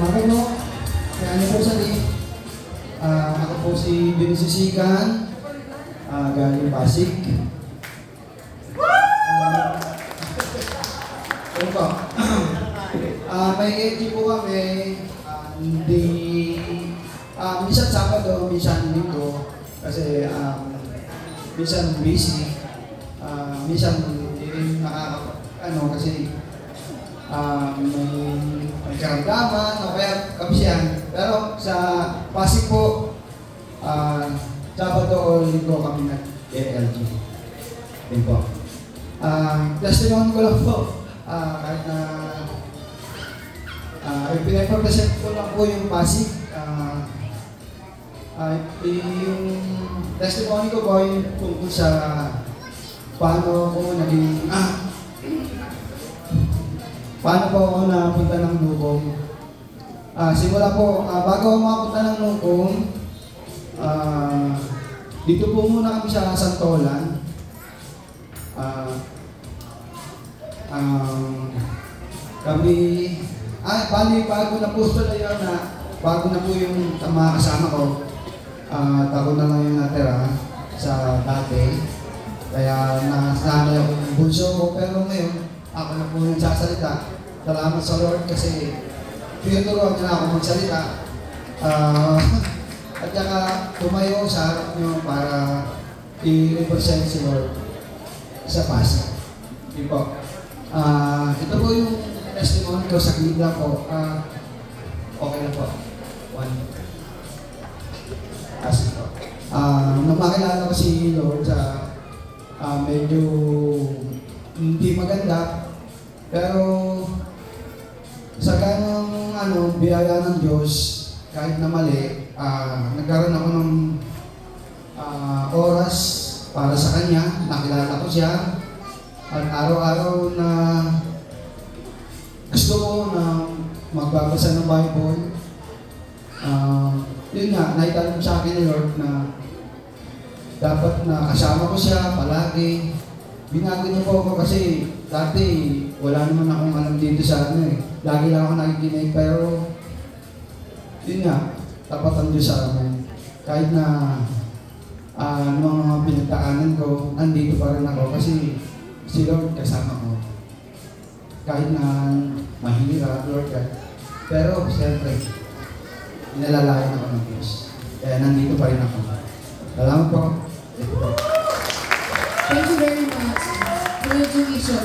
Marino, may anniversary. Ako po si Binisisikan, galing Pasig. Ano po? May edgy po kami, minsan Sabado, minsan Linggo, kasi minsan busy, minsan kasi may karamdaman o kaya kapsiyan. Pero sa Pasig po, Sabado o Linggo kami nag-LG. Yun po. Testimony ko lang po, kahit na pinapresent ko lang po yung Pasig. Yung testimony ko po yung tungkol sa paano ako naging paano po ako napunta ng Lukong. Simula po, bago ako makapunta ng Lukong, dito po muna kami sa Santolan. Bali, bago na po ito yun bago na po yung mga kasama ko, ako na lang yung natira sa dati. Kaya nasanay ako ng bunso ko, pero ngayon, ako na po yung sasalita. Salamat sa Lord kasi tinuturuan niya na ako magsalita. At saka tumayo sa harap niyo para i-represent si Lord sa Pasig. Yun po. Ito po yung testimony ko sa gilid po. Okay na po. One. Pasig po. Nung makilala ko si Lord sa medyo hindi maganda, pero sa ganong biyaya ng Diyos, kahit na mali, nagkaroon ako ng oras para sa Kanya. Nakilala ko siya. At araw-araw na gusto ko na magbabasa ng Bible, yun nga, naitanong sa akin ni Lord na dapat na kasama ko siya palagi. Binago niyo po ako kasi dati wala naman akong alam dito sa Lagi lang ako nakikinig, pero yun nga, tapat ang Diyos sa amin. Kahit na mga pinagdaanan ko, nandito pa rin ako kasi si Lord kasama ko. Kahit na mahirap, Lord God. Pero siyempre, inalalayan ako ng Diyos. Kaya nandito pa rin ako. Salamat po. Thank you very much. Thank you, Bishop.